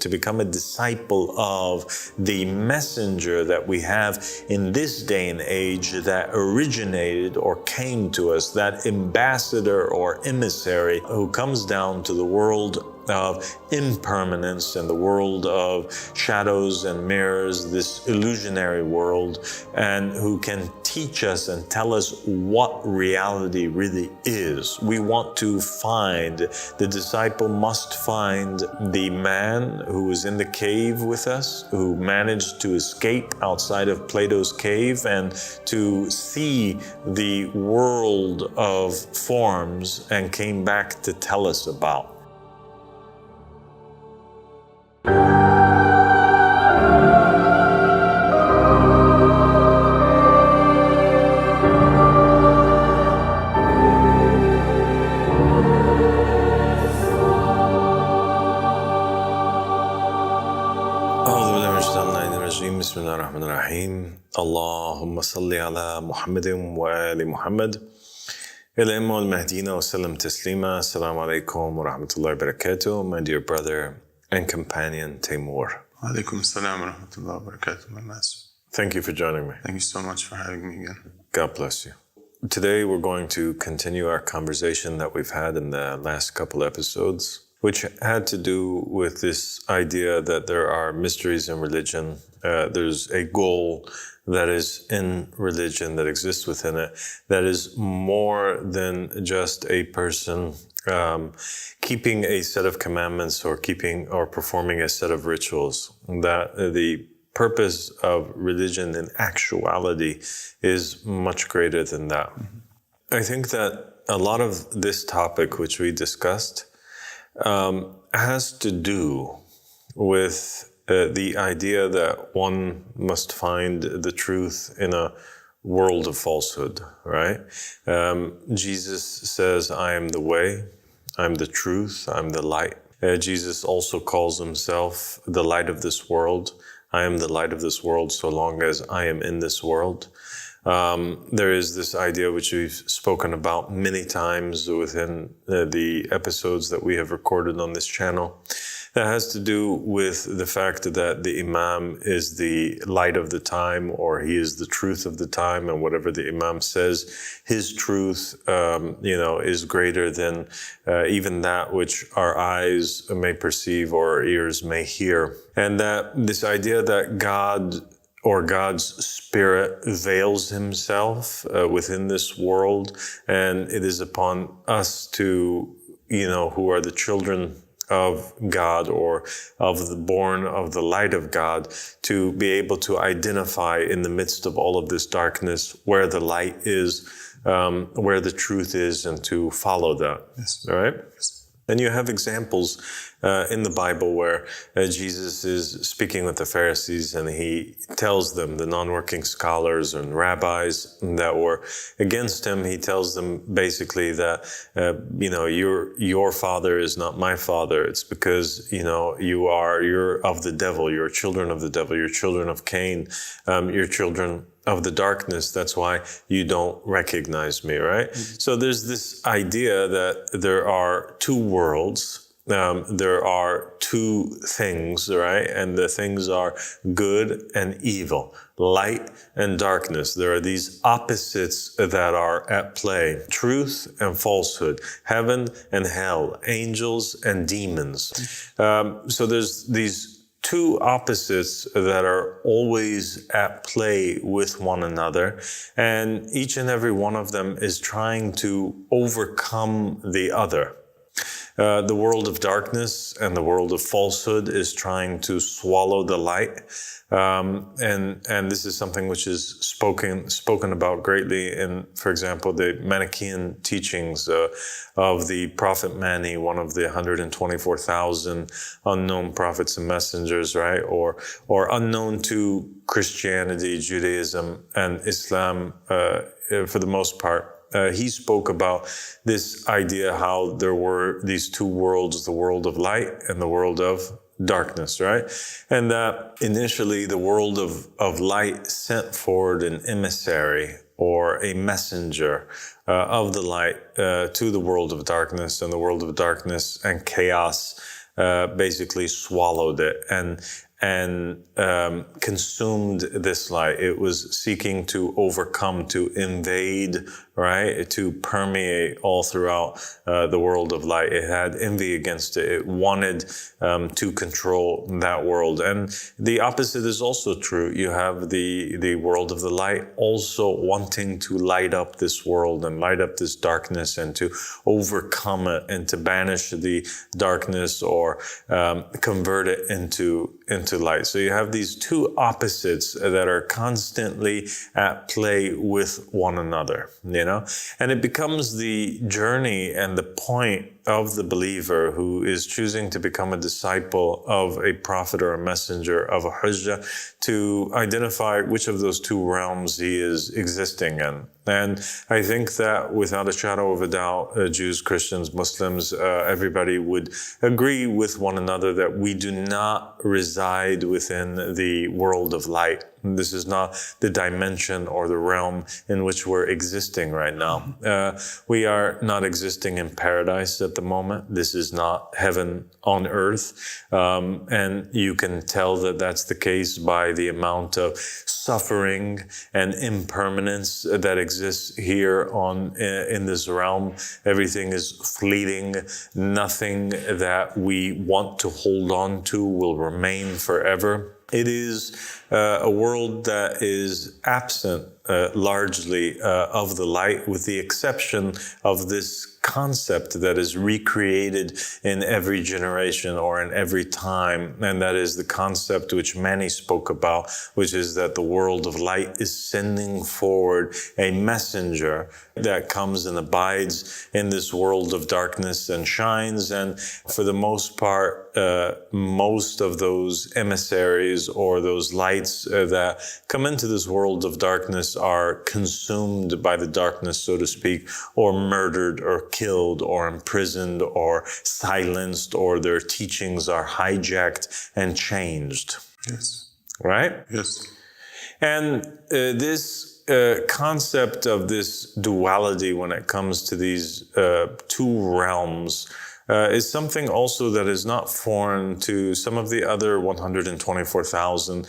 to become a disciple of the messenger that we have in this day and age that originated or came to us, that ambassador or emissary who comes down to the world of impermanence and the world of shadows and mirrors, this illusionary world, and who can teach us and tell us what reality really is. We want to find, the disciple must find the man who was in the cave with us, who managed to escape outside of Plato's cave and to see the world of forms and came back to tell us about. بسم الله الرحمن الرحيم اللهم صل على محمد وآل محمد الإمام المهديين وسلم تسليما السلام عليكم ورحمة الله وبركاته. My dear brother and companion Timur. Alaikum assalam wa rahmatullahi wa barakatuh, my master. Thank you for joining me. Thank you so much for having me again. God bless you. Today we're going to continue our conversation that we've had in the last couple episodes, which had to do with this idea that there are mysteries in religion. There's a goal that is in religion, that exists within it, that is more than just a person keeping a set of commandments or performing a set of rituals. That the purpose of religion in actuality is much greater than that. Mm-hmm. I think that a lot of this topic, which we discussed, has to do with the idea that one must find the truth in a world of falsehood, right? Jesus says, I am the way, I'm the truth, I'm the light. Jesus also calls himself the light of this world. I am the light of this world so long as I am in this world. There is this idea which we've spoken about many times within the episodes that we have recorded on this channel, that has to do with the fact that the Imam is the light of the time, or he is the truth of the time, and whatever the Imam says, his truth, is greater than even that which our eyes may perceive or our ears may hear. And that this idea that God or God's Spirit veils himself within this world, and it is upon us to, who are the children of God or of the born of the light of God, to be able to identify in the midst of all of this darkness where the light is, where the truth is, and to follow that. Yes. All right? Yes. And you have examples in the Bible where Jesus is speaking with the Pharisees, and he tells them, the non-working scholars and rabbis that were against him, he tells them basically that, your father is not my father. It's because, you're of the devil, you're children of the devil, you're children of Cain, you're children of the darkness. That's why you don't recognize me, right? Mm-hmm. So there's this idea that there are two worlds. There are two things, right? And the things are good and evil, light and darkness. There are these opposites that are at play, truth and falsehood, heaven and hell, angels and demons. So there's these two opposites that are always at play with one another, and each and every one of them is trying to overcome the other. The world of darkness and the world of falsehood is trying to swallow the light. And this is something which is spoken about greatly in, for example, the Manichaean teachings of the Prophet Mani, one of the 124,000 unknown prophets and messengers, right? Or unknown to Christianity, Judaism, and Islam for the most part. He spoke about this idea how there were these two worlds, the world of light and the world of darkness, right? And that initially the world of light sent forward an emissary or a messenger of the light to the world of darkness, and the world of darkness and chaos basically swallowed it and consumed this light. It was seeking to overcome, to invade, right? To permeate all throughout the world of light. It had envy against it. It wanted to control that world. And the opposite is also true. You have the world of the light also wanting to light up this world and light up this darkness and to overcome it and to banish the darkness or convert it into light. So you have these two opposites that are constantly at play with one another, you know, and it becomes the journey and the point of the believer who is choosing to become a disciple of a prophet or a messenger of a hujjah to identify which of those two realms he is existing in. And I think that without a shadow of a doubt, Jews, Christians, Muslims, everybody would agree with one another that we do not reside within the world of light. This is not the dimension or the realm in which we're existing right now. We are not existing in paradise at the moment. This is not heaven on earth. And you can tell that that's the case by the amount of suffering and impermanence that exists here in this realm. Everything is fleeting. Nothing that we want to hold on to will remain forever. It is a world that is absent largely of the light, with the exception of this concept that is recreated in every generation or in every time, and that is the concept which Manny spoke about, which is that the world of light is sending forward a messenger that comes and abides in this world of darkness and shines. And for the most part, most of those emissaries or those lights that come into this world of darkness are consumed by the darkness, so to speak, or murdered or killed or imprisoned or silenced, or their teachings are hijacked and changed. Yes. Right? Yes. And this concept of this duality when it comes to these two realms is something also that is not foreign to some of the other 124,000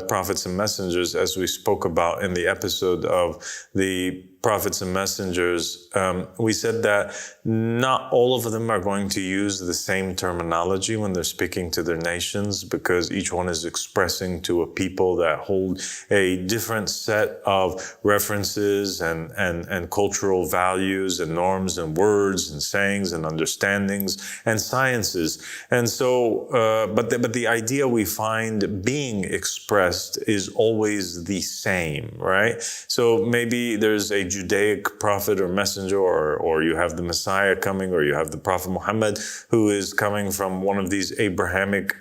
prophets and messengers, as we spoke about in the episode of the prophets and messengers. We said that not all of them are going to use the same terminology when they're speaking to their nations, because each one is expressing to a people that hold a different set of references and cultural values and norms and words and sayings and understandings and sciences. And so, but the idea we find being expressed is always the same, right? So maybe there's a Judaic prophet or messenger, or you have the Messiah coming, or you have the Prophet Muhammad who is coming from one of these Abrahamic,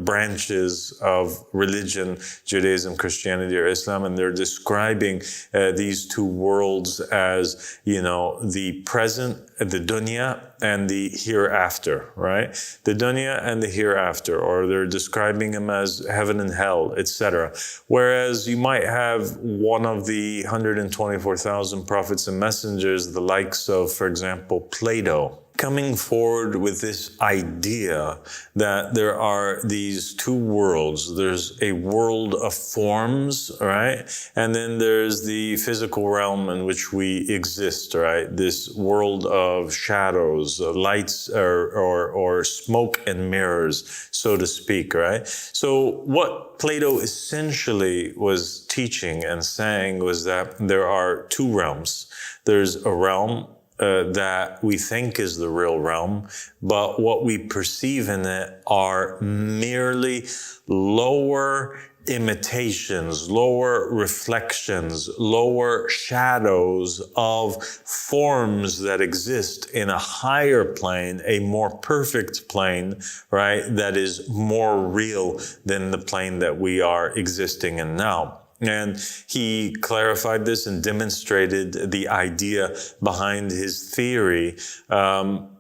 branches of religion, Judaism, Christianity, or Islam, and they're describing these two worlds as, the present, the dunya, and the hereafter, right? The dunya and the hereafter, or they're describing them as heaven and hell, etc. Whereas you might have one of the 124,000 prophets and messengers, the likes of, for example, Plato, coming forward with this idea that there are these two worlds. There's a world of forms, right? And then there's the physical realm in which we exist, right? This world of shadows, lights, or smoke and mirrors, so to speak, right? So what Plato essentially was teaching and saying was that there are two realms. There's a realm that we think is the real realm, but what we perceive in it are merely lower imitations, lower reflections, lower shadows of forms that exist in a higher plane, a more perfect plane, right, that is more real than the plane that we are existing in now. And he clarified this and demonstrated the idea behind his theory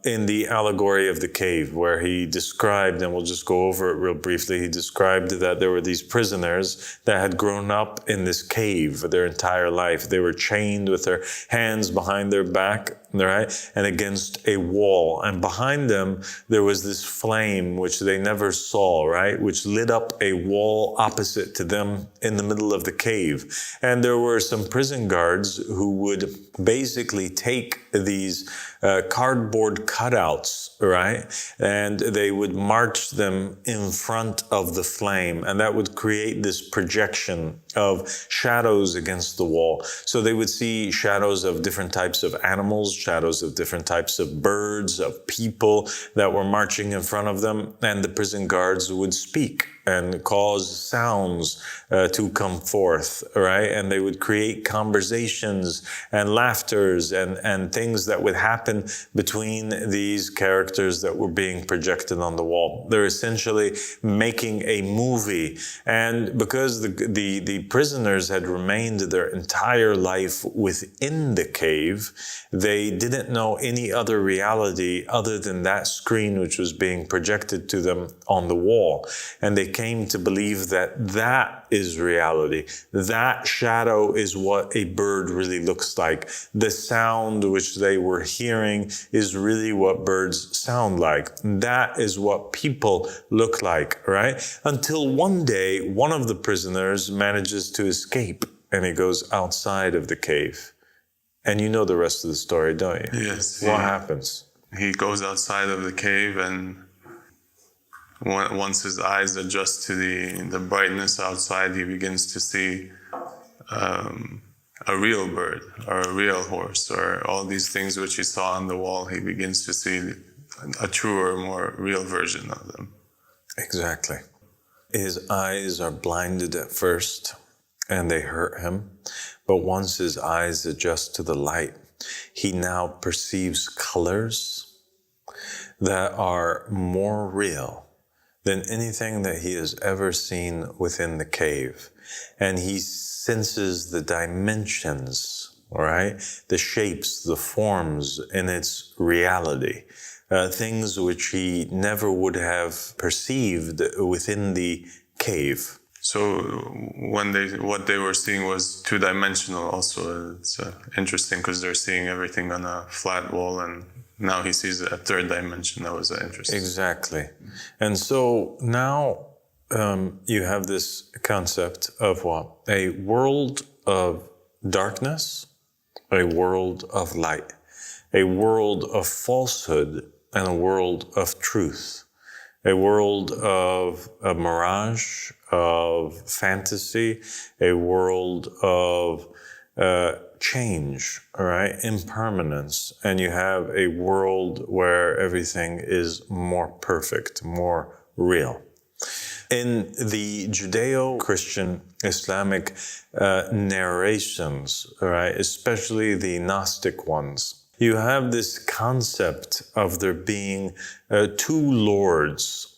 in the allegory of the cave, where he described, and we'll just go over it real briefly, he described that there were these prisoners that had grown up in this cave their entire life. They were chained with their hands behind their back, right, and against a wall. And behind them, there was this flame which they never saw, right, which lit up a wall opposite to them in the middle of the cave. And there were some prison guards who would basically take these cardboard cutouts, right? And they would march them in front of the flame, and that would create this projection of shadows against the wall. So they would see shadows of different types of animals, shadows of different types of birds, of people that were marching in front of them, and the prison guards would speak and cause sounds to come forth, right? And they would create conversations and laughters and things that would happen between these characters that were being projected on the wall. They're essentially making a movie. And because the prisoners had remained their entire life within the cave, they didn't know any other reality other than that screen which was being projected to them on the wall. And they came to believe that that is reality. That shadow is what a bird really looks like. The sound which they were hearing is really what birds sound like. That is what people look like, right? Until one day, one of the prisoners manages to escape, and he goes outside of the cave. And you know the rest of the story, don't you? Yes. What happens? He goes outside of the cave, and once his eyes adjust to the brightness outside, he begins to see a real bird or a real horse or all these things which he saw on the wall. He begins to see a truer, more real version of them. Exactly. His eyes are blinded at first, and they hurt him. But once his eyes adjust to the light, he now perceives colors that are more real than anything that he has ever seen within the cave. And he senses the dimensions, right? The shapes, the forms in its reality. Things which he never would have perceived within the cave. So what they were seeing was two-dimensional also. It's interesting because they're seeing everything on a flat wall, and now he sees a third dimension. That was interesting. Exactly. And so now you have this concept of what? A world of darkness, a world of light, a world of falsehood, and a world of truth, a world of a mirage, of fantasy, a world of change, all right, impermanence, and you have a world where everything is more perfect, more real. In the Judeo-Christian Islamic narrations, all right, especially the Gnostic ones, you have this concept of there being two lords,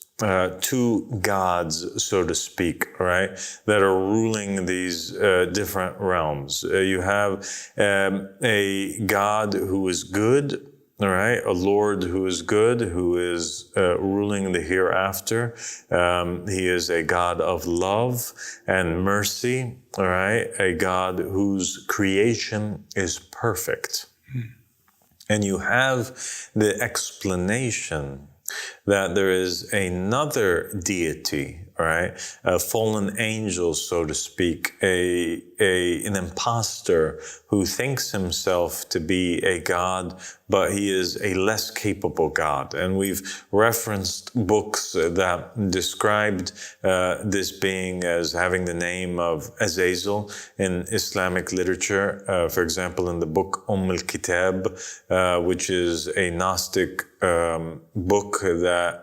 two gods, so to speak, right, that are ruling these different realms. You have a God who is good, all right, a Lord who is good, who is ruling the hereafter. He is a God of love and mercy, all right, a God whose creation is perfect. And you have the explanation that there is another deity, right? A fallen angel, so to speak, an imposter who thinks himself to be a god, but he is a less capable god. And we've referenced books that described this being as having the name of Azazel in Islamic literature. For example, in the book al-Kitab, which is a Gnostic book that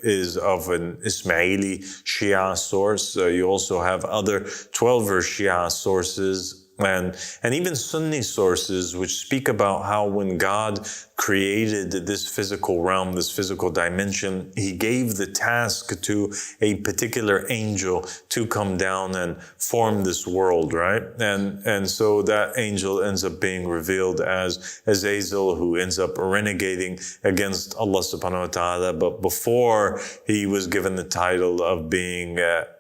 is of an Ismaili Shia source. You also have other 12-verse Shia sources and even Sunni sources which speak about how when God created this physical realm, this physical dimension, he gave the task to a particular angel to come down and form this world, right? And so that angel ends up being revealed as Azazel, who ends up renegating against Allah subhanahu wa ta'ala. But before he was given the title of being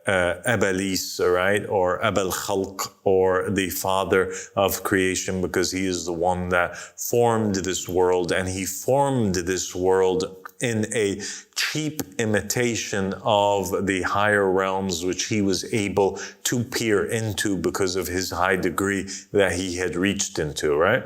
Abalis, right? Or Abal Khalq, or the father of creation, because he is the one that formed this world, and he formed this world in a cheap imitation of the higher realms which he was able to peer into because of his high degree that he had reached into, right?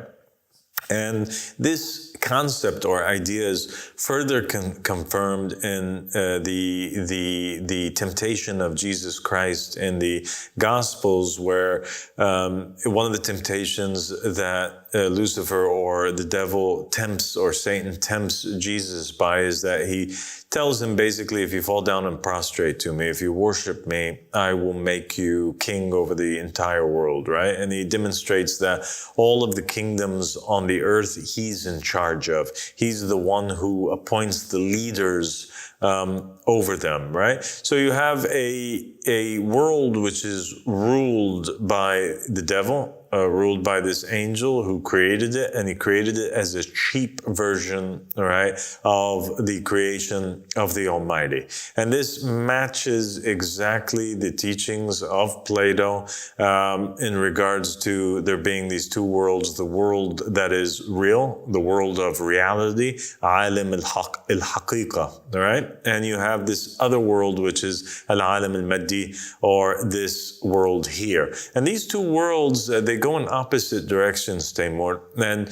And this concept or idea is further confirmed in the temptation of Jesus Christ in the Gospels, where one of the temptations that Lucifer or the devil tempts, or Satan tempts Jesus by, is that he tells him basically, if you fall down and prostrate to me, if you worship me, I will make you king over the entire world, right? And he demonstrates that all of the kingdoms on the earth, he's in charge of. He's the one who appoints the leaders over them, right? So you have a world which is ruled by the devil, ruled by this angel who created it, and he created it as a cheap version, right, of the creation of the Almighty. And this matches exactly the teachings of Plato in regards to there being these two worlds: the world that is real, the world of reality, alim al-haqiqa, right? And you have this other world, which is al-alim al-maddi, or this world here. And these two worlds, they go in opposite directions, Taimur. And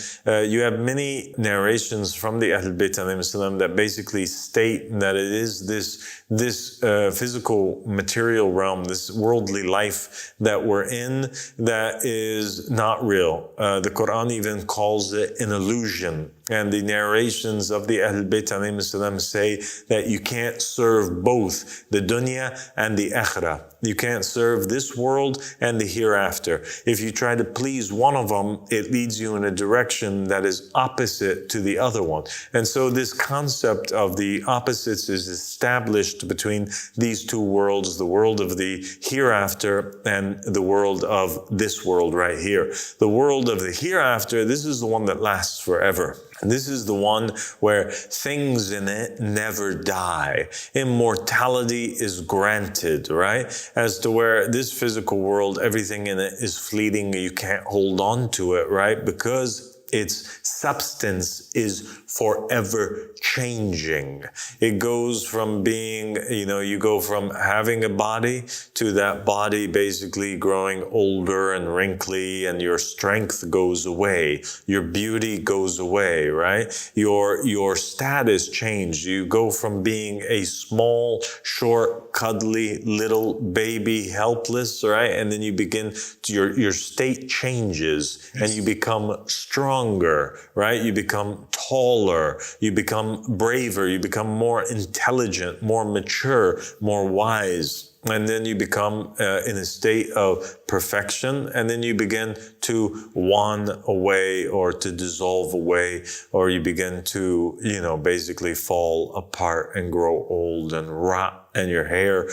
you have many narrations from the Ahl Bayt alayhim salam that basically state that it is this physical material realm, this worldly life that we're in, that is not real. The Quran even calls it an illusion. And the narrations of the Ahl Bayt alayhim salam say that you can't serve both the dunya and the akhirah. You can't serve this world and the hereafter. If you try to please one of them, it leads you in a direction that is opposite to the other one. And so this concept of the opposites is established between these two worlds, the world of the hereafter and the world of this world right here. The world of the hereafter, this is the one that lasts forever. This is the one where things in it never die. Immortality is granted, right? As to where this physical world, everything in it is fleeting. You can't hold on to it, right? Because its substance is forever changing. It goes from being, you go from having a body to that body basically growing older and wrinkly, and your strength goes away. Your beauty goes away, right? Your status changed. You go from being a small, short, cuddly little baby, helpless, right? And then you begin, your state changes, and you become stronger, right? You become taller, you become braver, you become more intelligent, more mature, more wise. And then you become in a state of perfection, and then you begin to wane away, or to dissolve away, or you begin to, basically fall apart and grow old and rot, and your hair,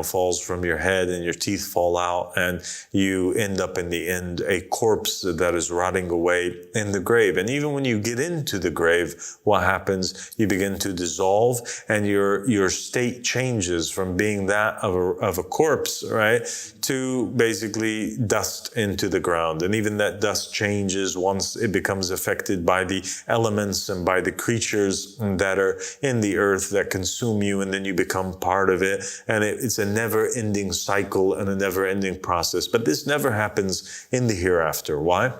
falls from your head, and your teeth fall out, and you end up in the end a corpse that is rotting away in the grave. And even when you get into the grave, what happens? You begin to dissolve, and your state changes from being that of a corpse, right, to basically dust into the ground. And even that dust changes once it becomes affected by the elements and by the creatures that are in the earth that consume you, and then you become part of it. And it's a never-ending cycle and a never-ending process. But this never happens in the hereafter. Why?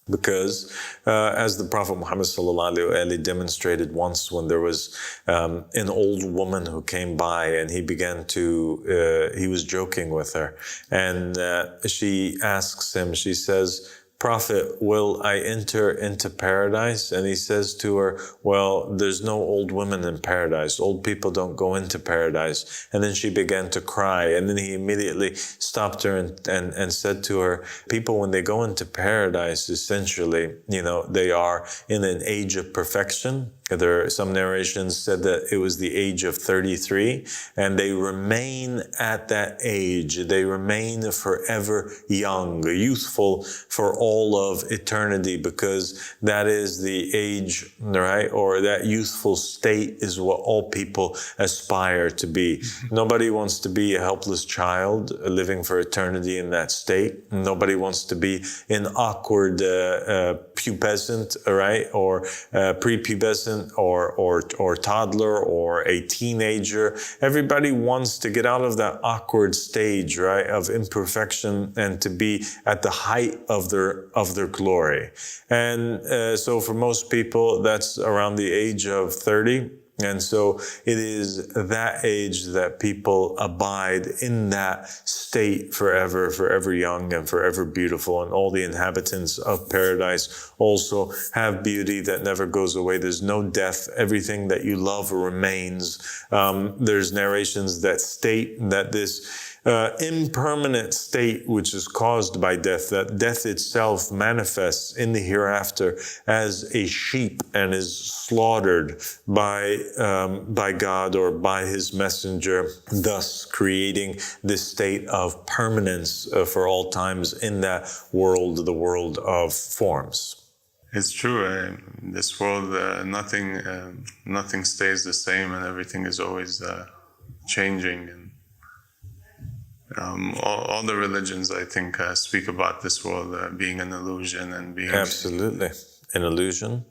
Because as the Prophet Muhammad ﷺ demonstrated once, when there was an old woman who came by, and he was joking with her, and she asks him, she says, prophet, will I enter into paradise? And he says to her, well, there's no old women in paradise. Old people don't go into paradise. And then she began to cry. And then he immediately stopped her and said to her, people, when they go into paradise, essentially, they are in an age of perfection. Some narrations said that it was the age of 33, and they remain at that age. They remain forever young, youthful for all of eternity, because that is the age, right? Or that youthful state is what all people aspire to be. Nobody wants to be a helpless child living for eternity in that state. Nobody wants to be an awkward pubescent, right? Or prepubescent, or toddler, or a teenager. Everybody wants to get out of that awkward stage, right, of imperfection, and to be at the height of their glory. And so for most people, that's around the age of 30. And so it is that age that people abide in that state forever young and forever beautiful. And all the inhabitants of paradise also have beauty that never goes away. There's no death. Everything that you love remains. There's narrations that state that this impermanent state, which is caused by death, that death itself manifests in the hereafter as a sheep and is slaughtered by God or by his messenger, thus creating this state of permanence for all times in that world, the world of forms. It's true. In this world, nothing stays the same, and everything is always changing. And all the religions, I think, speak about this world being an illusion and being absolutely an illusion.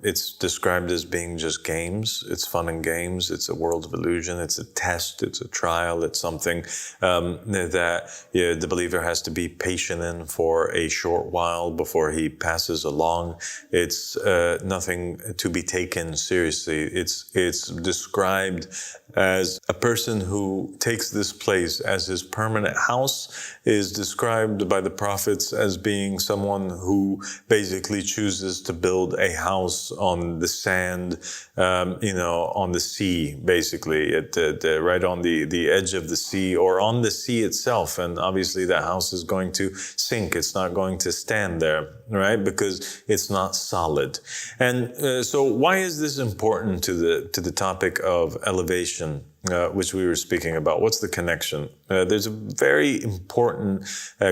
It's described as being just games. It's fun and games. It's a world of illusion. It's a test. It's a trial. It's something that the believer has to be patient in for a short while before he passes along. It's nothing to be taken seriously. It's described as a person who takes this place as his permanent house, is described by the prophets as being someone who basically chooses to build a house on the sand, on the sea, basically, right on the edge of the sea or on the sea itself. And obviously that house is going to sink. It's not going to stand there, right? Because it's not solid. And so why is this important to the topic of elevation? Which we were speaking about. What's the connection? There's a very important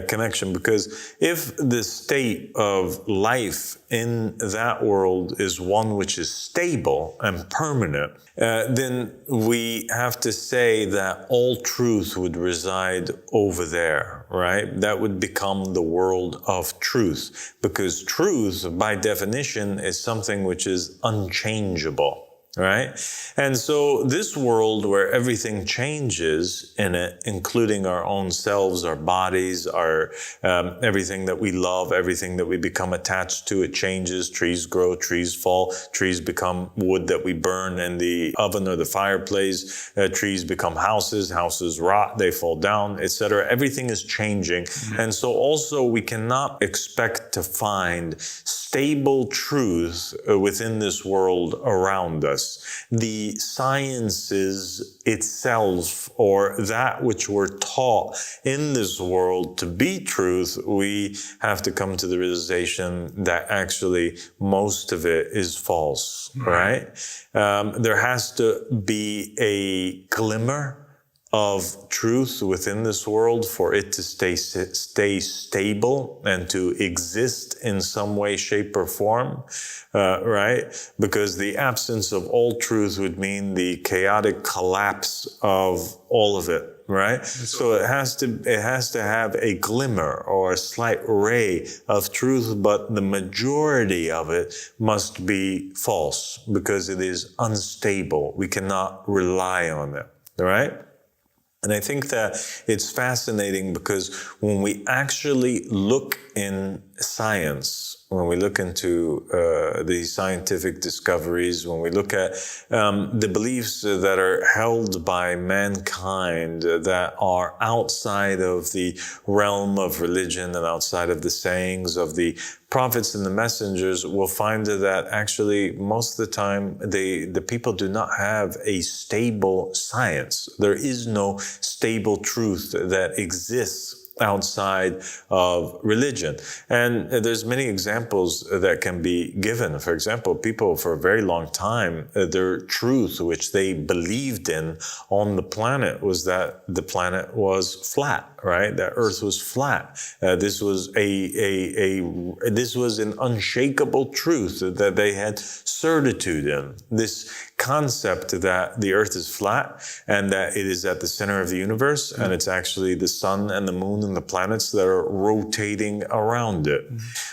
connection, because if the state of life in that world is one which is stable and permanent, then we have to say that all truth would reside over there, right? That would become the world of truth, because truth, by definition, is something which is unchangeable. Right? And so this world where everything changes in it, including our own selves, our bodies, our everything that we love, everything that we become attached to, it changes. Trees grow, trees fall, trees become wood that we burn in the oven or the fireplace. Trees become houses, houses rot, they fall down, etc. Everything is changing. And so also we cannot expect to find stable truth within this world around us. The sciences itself, or that which we're taught in this world to be truth, we have to come to the realization that actually most of it is false, right? There has to be a glimmer of truth within this world for it to stay stable and to exist in some way, shape, or form, right? Because the absence of all truth would mean the chaotic collapse of all of it, right? So it has to have a glimmer or a slight ray of truth, but the majority of it must be false because it is unstable. We cannot rely on it, right? And I think that it's fascinating because when we actually look in science, when we look into the scientific discoveries, when we look at the beliefs that are held by mankind that are outside of the realm of religion and outside of the sayings of the prophets and the messengers, we'll find that actually most of the time the people do not have a stable science. There is no stable truth that exists outside of religion. And there's many examples that can be given. For example, people for a very long time, their truth, which they believed in on the planet, was that the planet was flat, right? That Earth was flat. This was this was an unshakable truth that they had certitude in. This concept that the Earth is flat and that it is at the center of the universe, and it's actually the sun and the moon and the planets that are rotating around it.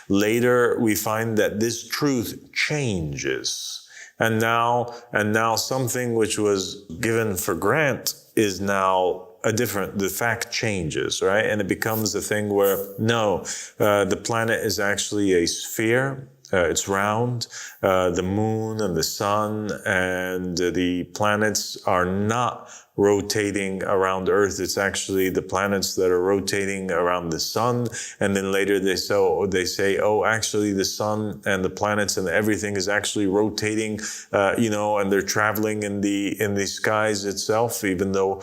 Later, we find that this truth changes. And now something which was given for granted is now the fact changes, right? And it becomes a thing where, no, the planet is actually a sphere. It's round. The moon and the sun and the planets are not rotating around Earth. It's actually the planets that are rotating around the sun. And then later they say, oh, actually the sun and the planets and everything is actually rotating, and they're traveling in the skies itself, even though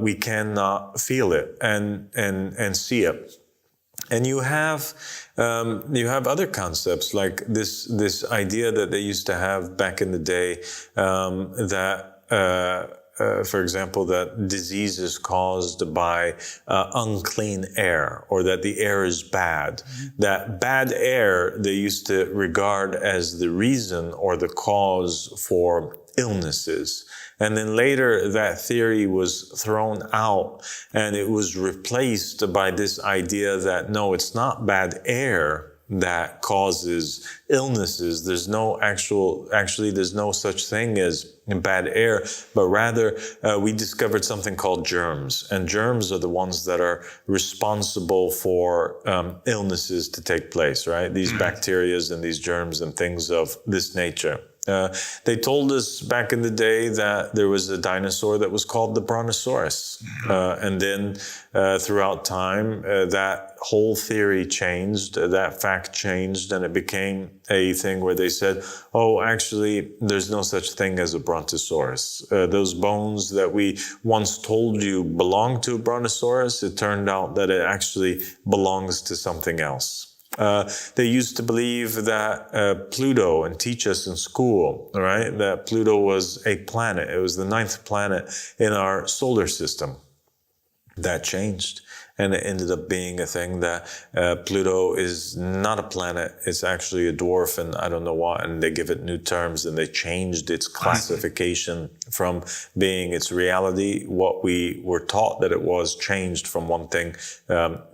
we cannot feel it and see it. And you have other concepts like this idea that they used to have back in the day, for example, that disease is caused by unclean air, or that the air is bad. That bad air they used to regard as the reason or the cause for illnesses. And then later that theory was thrown out and it was replaced by this idea that no, it's not bad air that causes illnesses. There's no there's no such thing as bad air, but rather we discovered something called germs. And germs are the ones that are responsible for illnesses to take place, right? These bacterias and these germs and things of this nature. They told us back in the day that there was a dinosaur that was called the Brontosaurus. And then throughout time, that whole theory changed, that fact changed, and it became a thing where they said, oh, actually, there's no such thing as a Brontosaurus. Those bones that we once told you belonged to a Brontosaurus, it turned out that it actually belongs to something else. They used to believe that Pluto, and teach us in school, right, that Pluto was a planet. It was the 9th planet in our solar system. That changed. And it ended up being a thing that Pluto is not a planet. It's actually a dwarf and I don't know what. And they give it new terms and they changed its classification from being its reality. What we were taught that it was changed from one thing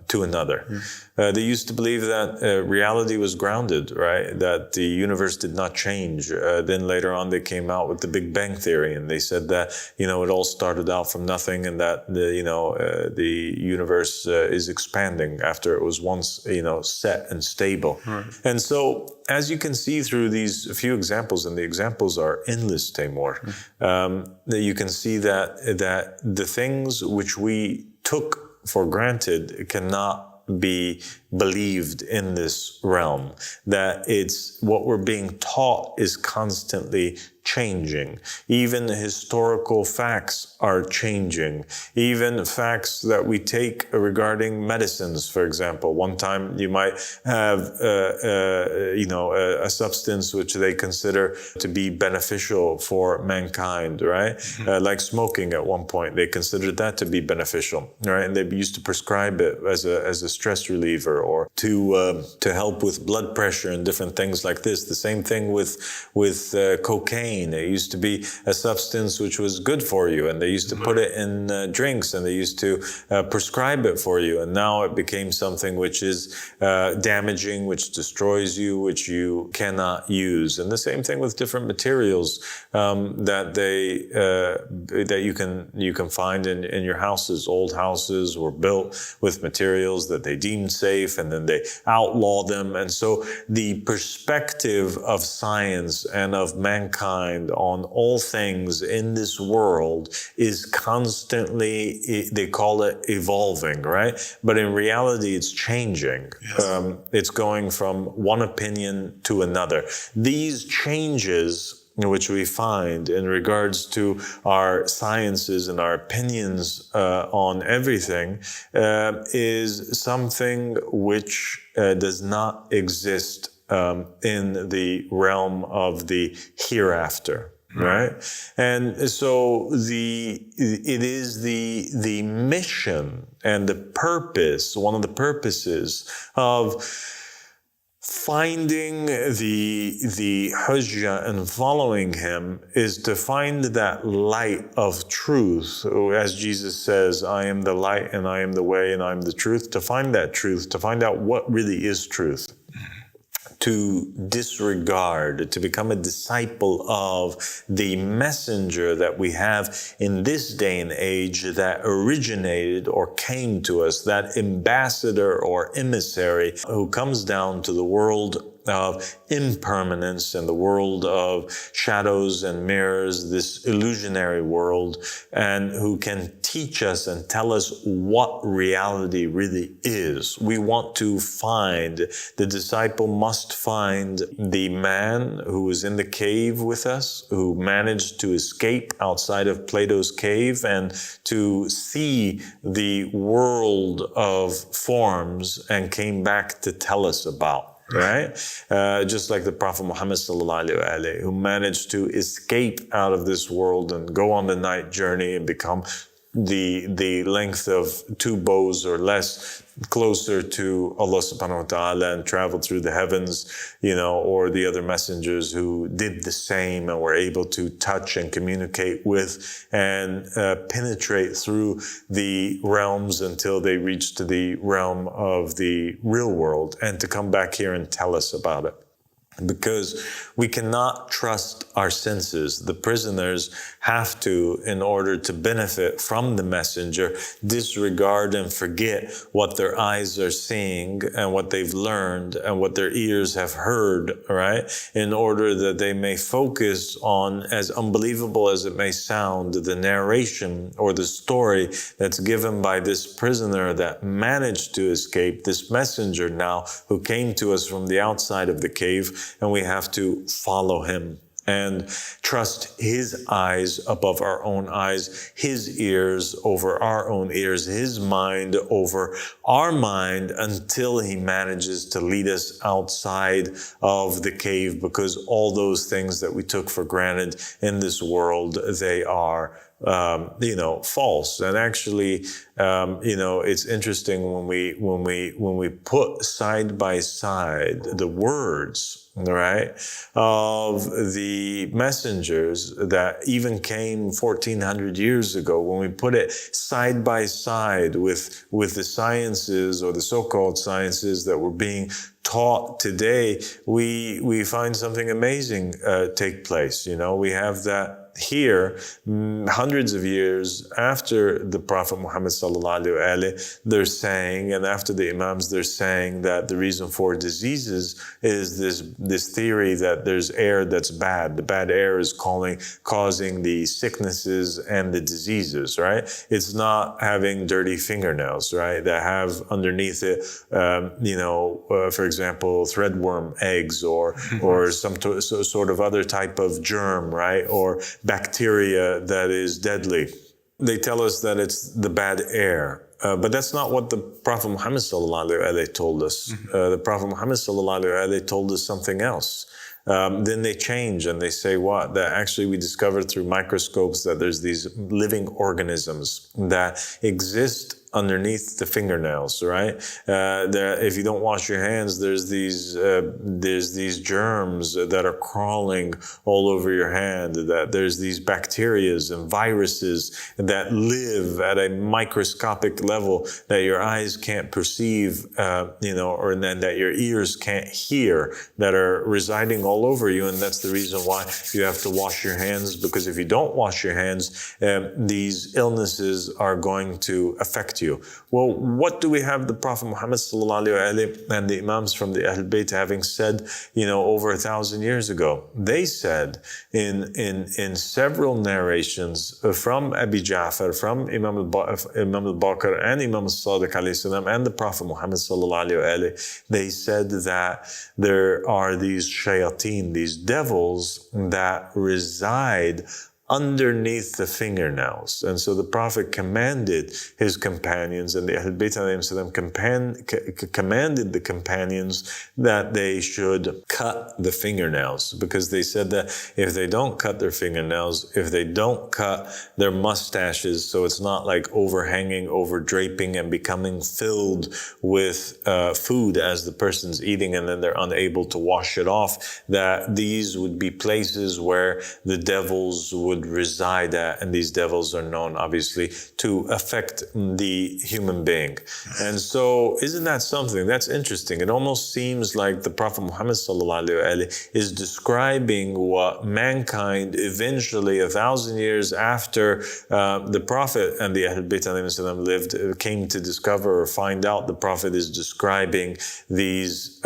to another. They used to believe that reality was grounded, right? That the universe did not change. Then later on they came out with the Big Bang Theory and they said that, it all started out from nothing and that, the universe is expanding after it was once, set and stable. Right. And so, as you can see through these few examples, and the examples are endless, Tamor, you can see that the things which we took for granted cannot be believed in this realm, that it's what we're being taught is constantly changing. Even historical facts are changing. Even facts that we take regarding medicines, for example. One time you might have, a substance which they consider to be beneficial for mankind, right? Like smoking at one point, they considered that to be beneficial, right? And they used to prescribe it as a stress reliever or to help with blood pressure and different things like this. The same thing with cocaine. pain. It used to be a substance which was good for you, and they used to put it in drinks, and they used to prescribe it for you. And now it became something which is damaging, which destroys you, which you cannot use. And the same thing with different materials that you can find in your houses. Old houses were built with materials that they deemed safe, and then they outlaw them. And so the perspective of science and of mankind on all things in this world is constantly, they call it evolving, right? But in reality, it's changing. Yes. It's going from one opinion to another. These changes which we find in regards to our sciences and our opinions on everything is something which does not exist in the realm of the hereafter. Right? And so it is the mission and the purpose, one of the purposes of finding the Hujjah and following him is to find that light of truth. As Jesus says, I am the light and I am the way and I am the truth. To find that truth, to find out what really is truth. To disregard, to become a disciple of the messenger that we have in this day and age that originated or came to us, that ambassador or emissary who comes down to the world of impermanence and the world of shadows and mirrors, this illusionary world, and who can teach us and tell us what reality really is. We want to find, the disciple must find the man who was in the cave with us, who managed to escape outside of Plato's cave and to see the world of forms and came back to tell us about. Right? Just like the Prophet Muhammad sallallahu alaihi wasallam, who managed to escape out of this world and go on the night journey and become the length of 2 bows or less closer to Allah subhanahu wa ta'ala and traveled through the heavens, or the other messengers who did the same and were able to touch and communicate with and penetrate through the realms until they reached the realm of the real world and to come back here and tell us about it. Because we cannot trust our senses. The prisoners have to, in order to benefit from the messenger, disregard and forget what their eyes are seeing and what they've learned and what their ears have heard, right? In order that they may focus on, as unbelievable as it may sound, the narration or the story that's given by this prisoner that managed to escape, this messenger now who came to us from the outside of the cave. And we have to follow him and trust his eyes above our own eyes, his ears over our own ears, his mind over our mind until he manages to lead us outside of the cave, because all those things that we took for granted in this world, they are false. And actually, it's interesting when we put side by side the words, right, of the messengers that even came 1400 years ago, when we put it side by side with the sciences or the so-called sciences that were being taught today, we find something amazing take place. We have that here, hundreds of years after the Prophet Muhammad sallallahu alaihi wasallam, they're saying, and after the Imams, they're saying that the reason for diseases is this theory that there's air that's bad. The bad air is causing the sicknesses and the diseases, right? It's not having dirty fingernails, right? That have underneath it, for example, threadworm eggs or some sort of other type of germ, right? Or bacteria that is deadly. They tell us that it's the bad air. But that's not what the Prophet Muhammad sallallahu alaihi wasallam told us. The Prophet Muhammad sallallahu alaihi wasallam told us something else. Then they change and they say what? That actually we discovered through microscopes that there's these living organisms that exist underneath the fingernails, right? If you don't wash your hands, there's these germs that are crawling all over your hand. That there's these bacteria and viruses that live at a microscopic level that your eyes can't perceive, or then that your ears can't hear, that are residing all over you. And that's the reason why you have to wash your hands, because if you don't wash your hands, these illnesses are going to affect you. Well, what do we have the Prophet Muhammad sallallahu alaihi wasallam and the Imams from the Ahl Bayt having said, over 1,000 years ago? They said in several narrations from Abi Ja'far, from Imam al-Baqir and Imam al-Sadiq alayhi salam and the Prophet Muhammad sallallahu alaihi wasallam, they said that there are these shayateen, these devils that reside underneath the fingernails. And so the Prophet commanded his companions, and the Ahl Bayt commanded the companions that they should cut the fingernails, because they said that if they don't cut their fingernails, if they don't cut their mustaches, so it's not like overhanging, over draping and becoming filled with food as the person's eating, and then they're unable to wash it off, that these would be places where the devils would reside at, and these devils are known obviously to affect the human being. And so isn't that something that's interesting? It almost seems like the Prophet Muhammad sallallahu alaihi wasallam is describing what mankind eventually 1,000 years after the Prophet and the Ahl Bayt lived came to discover or find out. The Prophet is describing these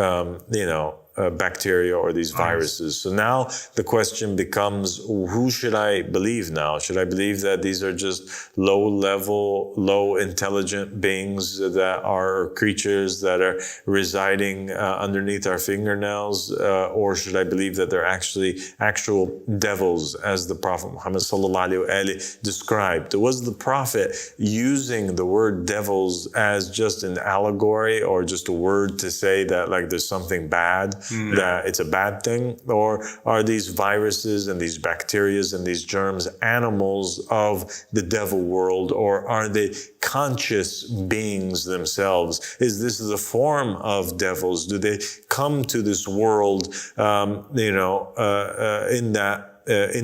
bacteria or these viruses. So now the question becomes, who should I believe now? Should I believe that these are just low-level, low-intelligent beings that are creatures that are residing underneath our fingernails? Or should I believe that they're actually actual devils, as the Prophet Muhammad sallallahu alaihi wasallam described? Was the Prophet using the word devils as just an allegory, or just a word to say that like there's something bad? That it's a bad thing? Or are these viruses and these bacteria and these germs animals of the devil world? Or are they conscious beings themselves? Is this the form of devils? Do they come to this world, in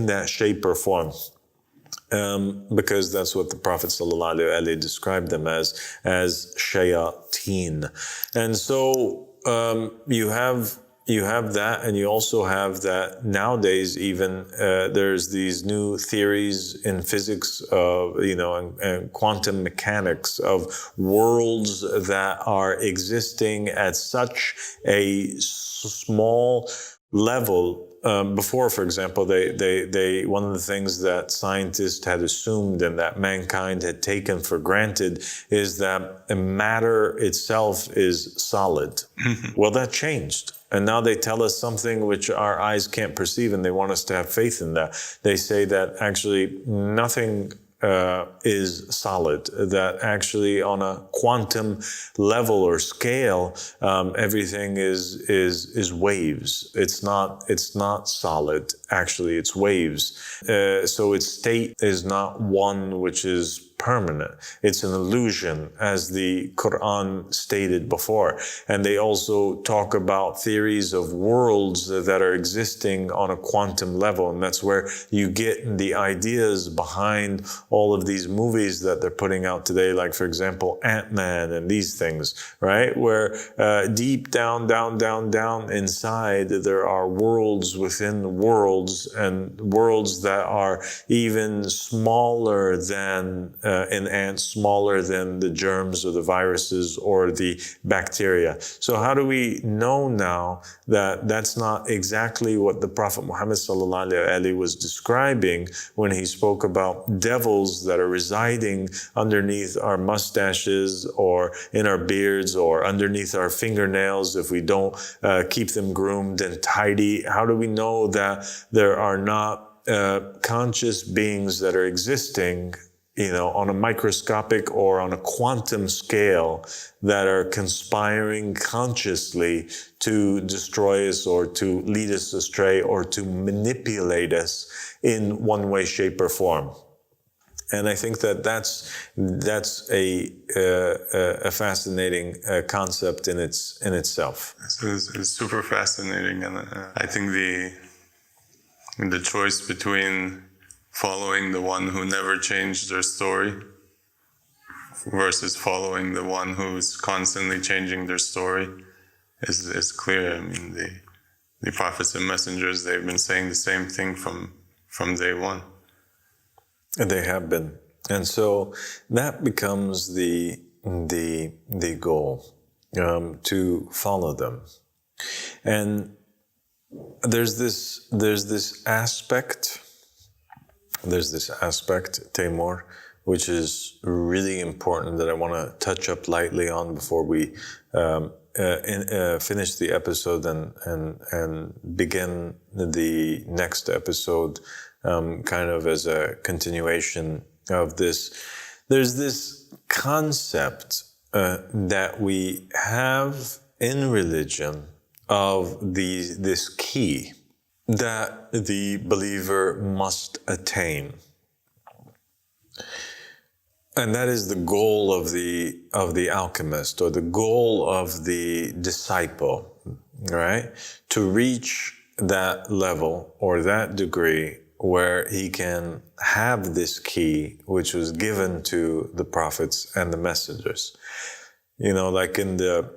that shape or form? Because that's what the Prophet sallallahu alaihi wasallam described them as shayateen. And so you have that, and you also have that nowadays even there's these new theories in physics and quantum mechanics of worlds that are existing at such a small level. Before, for example, they one of the things that scientists had assumed and that mankind had taken for granted is that matter itself is solid. Well, that changed. And now they tell us something which our eyes can't perceive, and they want us to have faith in that. They say that actually nothing is solid, that actually on a quantum level or scale, everything is waves. It's not solid. Actually, it's waves. So its state is not one which is permanent. It's an illusion, as the Quran stated before. And they also talk about theories of worlds that are existing on a quantum level. And that's where you get the ideas behind all of these movies that they're putting out today, like, for example, Ant-Man and these things, right? Where deep down inside, there are worlds within worlds, and worlds that are even smaller than an ant, smaller than the germs or the viruses or the bacteria. So how do we know now that that's not exactly what the Prophet Muhammad sallallahu alaihi wasallam was describing when he spoke about devils that are residing underneath our mustaches or in our beards or underneath our fingernails if we don't keep them groomed and tidy? How do we know that there are not conscious beings that are existing, on a microscopic or on a quantum scale, that are conspiring consciously to destroy us or to lead us astray or to manipulate us in one way, shape, or form? And I think that that's a fascinating concept in itself. It's super fascinating, and I think the choice between following the one who never changed their story versus following the one who's constantly changing their story is clear. I mean, the prophets and messengers, they've been saying the same thing from day one. And they have been. And so that becomes the goal, to follow them. And there's this aspect, Tamor, which is really important that I want to touch up lightly on before we finish the episode and begin the next episode, kind of as a continuation of this. There's this concept that we have in religion of this key that the believer must attain. And that is the goal of the alchemist, or the goal of the disciple, right? To reach that level or that degree where he can have this key, which was given to the prophets and the messengers. You know, like in the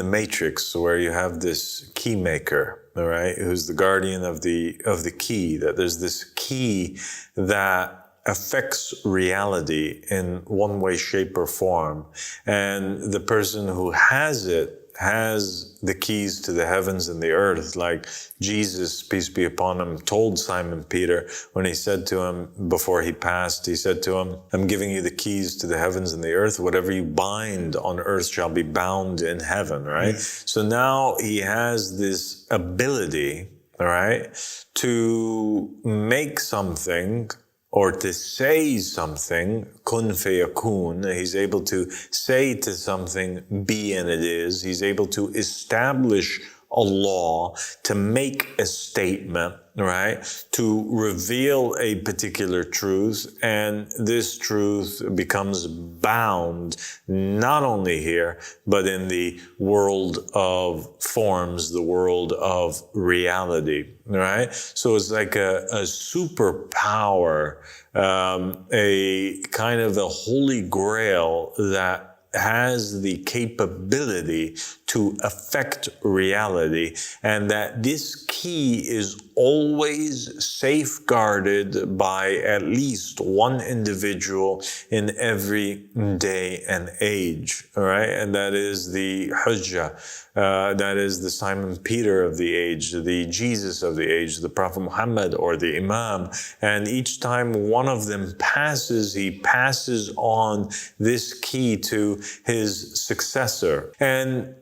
Matrix, where you have this key maker, all right, who's the guardian of the key, that there's this key that affects reality in one way, shape, or form. And the person who has it has the keys to the heavens and the earth, like Jesus, peace be upon him, told Simon Peter when he said to him, before he passed, he said to him, I'm giving you the keys to the heavens and the earth. Whatever you bind on earth shall be bound in heaven, right? Mm-hmm. So now he has this ability, all right, to make something or to say something, kun feyakun. He's able to say to something, be and it is. He's able to establish a law, to make a statement, right? To reveal a particular truth, and this truth becomes bound not only here, but in the world of forms, the world of reality, right? So it's like a superpower, a kind of a holy grail that has the capability to affect reality, and that this key is always safeguarded by at least one individual in every day and age, all right? And that is the Hujjah, that is the Simon Peter of the age, the Jesus of the age, the Prophet Muhammad, or the Imam. And each time one of them passes, he passes on this key to his successor. And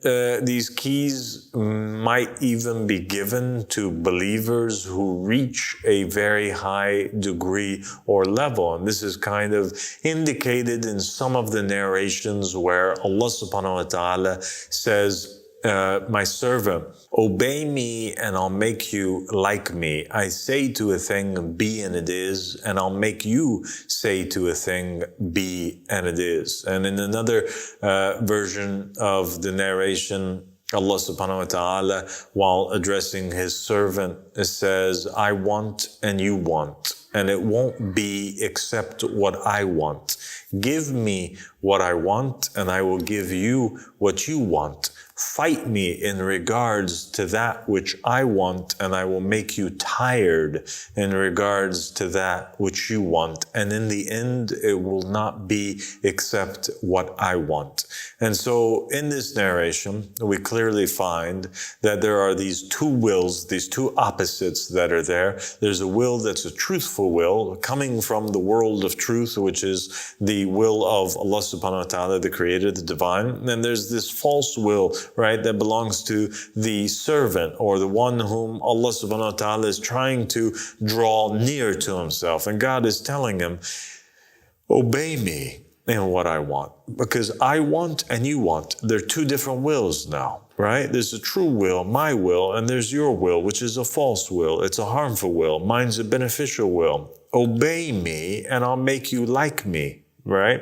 these keys might even be given to believers who reach a very high degree or level. And this is kind of indicated in some of the narrations where Allah subhanahu wa ta'ala says, my servant, obey me and I'll make you like me. I say to a thing, be and it is, and I'll make you say to a thing, be and it is. And in another version of the narration, Allah subhanahu wa ta'ala, while addressing his servant, says, I want and you want, and it won't be except what I want. Give me what I want, and I will give you what you want. Fight me in regards to that which I want, and I will make you tired in regards to that which you want. And in the end, it will not be except what I want. And so in this narration, we clearly find that there are these two wills, these two opposites that are there. There's a will that's a truthful will, coming from the world of truth, which is the will of Allah subhanahu wa ta'ala, the creator, the divine. And then there's this false will, right, that belongs to the servant, or the one whom Allah subhanahu wa ta'ala is trying to draw near to himself. And God is telling him, obey me in what I want. Because I want and you want, they're two different wills now, right? There's a true will, my will, and there's your will, which is a false will. It's a harmful will. Mine's a beneficial will. Obey me and I'll make you like me, right?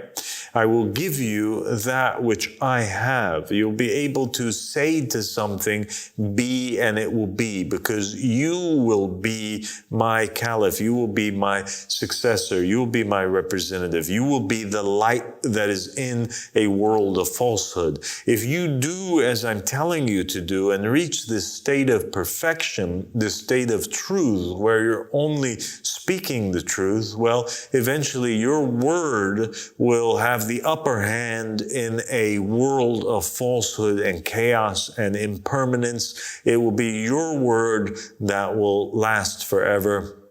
I will give you that which I have. You'll be able to say to something, be, and it will be, because you will be my caliph. You will be my successor. You will be my representative. You will be the light that is in a world of falsehood. If you do as I'm telling you to do and reach this state of perfection, this state of truth, where you're only speaking the truth, well, eventually your word will have the upper hand in a world of falsehood and chaos and impermanence. It will be your word that will last forever.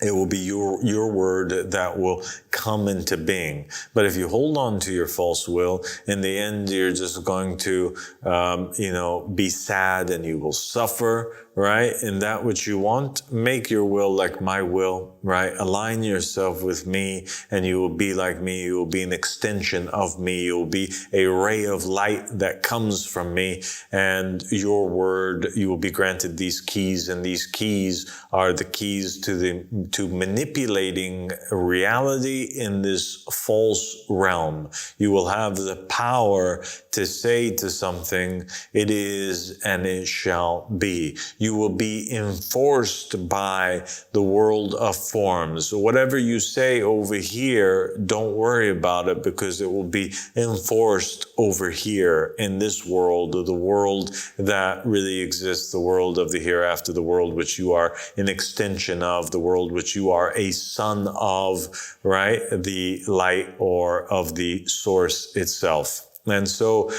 It will be your word that will come into being. But if you hold on to your false will, in the end, you're just going to, be sad and you will suffer, right? In that which you want, make your will like my will, right? Align yourself with me and you will be like me. You will be an extension of me. You will be a ray of light that comes from me, and your word, you will be granted these keys, and these keys are the keys to manipulating reality in this false realm. You will have the power to say to something, it is and it shall be. You will be enforced by the world of forms. So whatever you say over here, don't worry about it, because it will be enforced over here in this world, the world that really exists, the world of the hereafter, the world which you are an extension of, the world which you are a son of, right? The light or of the source itself. And so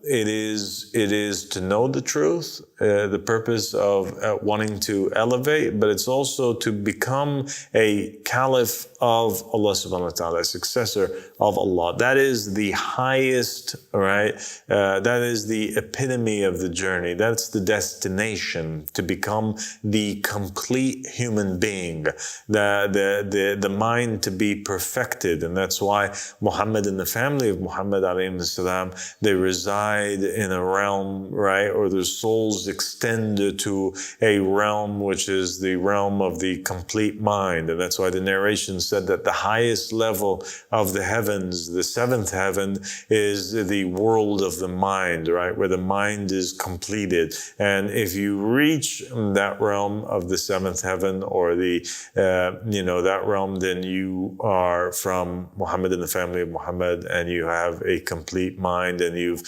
it is to know the truth, the purpose of wanting to elevate, but it's also to become a caliph of Allah subhanahu wa ta'ala, a successor of Allah. That is the highest, right? That is the epitome of the journey. That's the destination, to become the complete human being, the mind to be perfected. And that's why Muhammad and the family of Muhammad alayhi salam, they reside in a realm, right? Or their souls extend to a realm which is the realm of the complete mind. And that's why the narration said that the highest level of the heavens, the seventh heaven, is the world of the mind, right? Where the mind is completed. And if you reach that realm of the seventh heaven, or that realm, then you are from Muhammad and the family of Muhammad, and you have a complete mind, and you've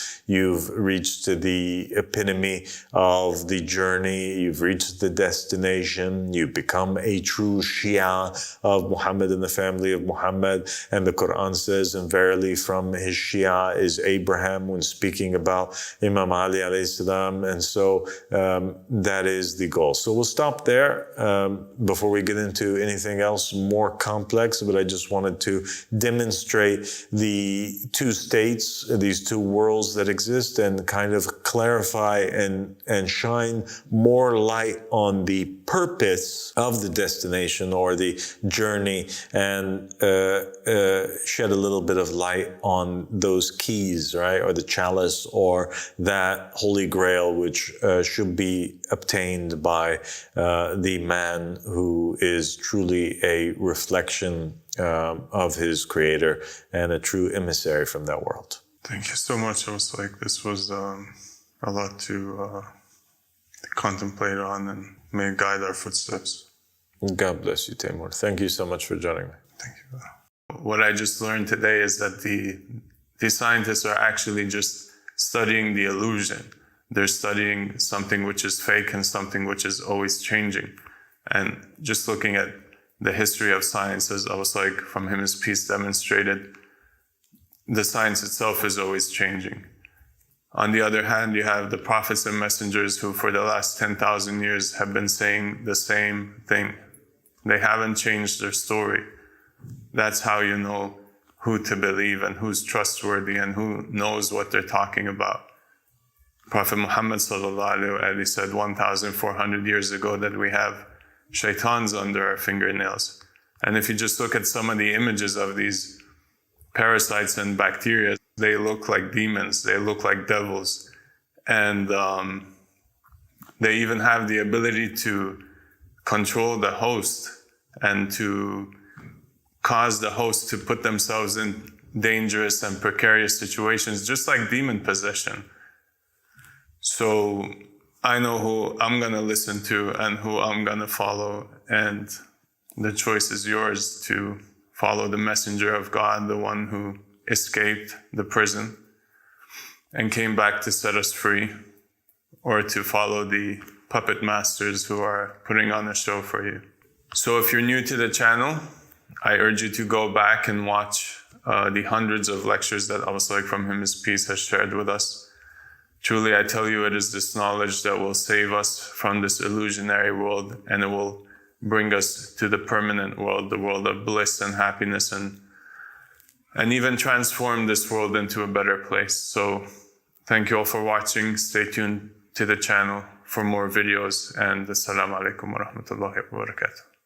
reached the epitome of the journey. You've reached the destination. You become a true Shia of Muhammad and the family of Muhammad. And the Quran says, and verily from his Shia is Abraham, when speaking about Imam Ali alayhi salam. And so that is the goal. So we'll stop there before we get into anything else more complex. But I just wanted to demonstrate the two states, these two worlds that exist, and kind of clarify and shine more light on the purpose of the destination or the journey, and shed a little bit of light on those keys, right? Or the chalice, or that holy grail, which should be obtained by the man who is truly a reflection of his creator and a true emissary from that world. Thank you so much. This was a lot to contemplate on, and may it guide our footsteps. God bless you, Timur. Thank you so much for joining me. Thank you. What I just learned today is that the scientists are actually just studying the illusion. They're studying something which is fake and something which is always changing. And just looking at the history of science, as from him, his peace demonstrated, the science itself is always changing. On the other hand, you have the prophets and messengers who for the last 10,000 years have been saying the same thing. They haven't changed their story. That's how you know who to believe and who's trustworthy and who knows what they're talking about. Prophet Muhammad said 1,400 years ago that we have shaitans under our fingernails. And if you just look at some of the images of these parasites and bacteria. They look like demons, they look like devils. And they even have the ability to control the host and to cause the host to put themselves in dangerous and precarious situations, just like demon possession. So I know who I'm going to listen to and who I'm going to follow, and the choice is yours to follow the messenger of God, the one who escaped the prison and came back to set us free, or to follow the puppet masters who are putting on a show for you. So if you're new to the channel, I urge you to go back and watch the hundreds of lectures that Al-Salik from Him His Peace has shared with us. Truly, I tell you, it is this knowledge that will save us from this illusionary world, and it will bring us to the permanent world, the world of bliss and happiness, and even transform this world into a better place. So thank you all for watching. Stay tuned to the channel for more videos, and Assalamu alaikum wa rahmatullahi wa barakatuh.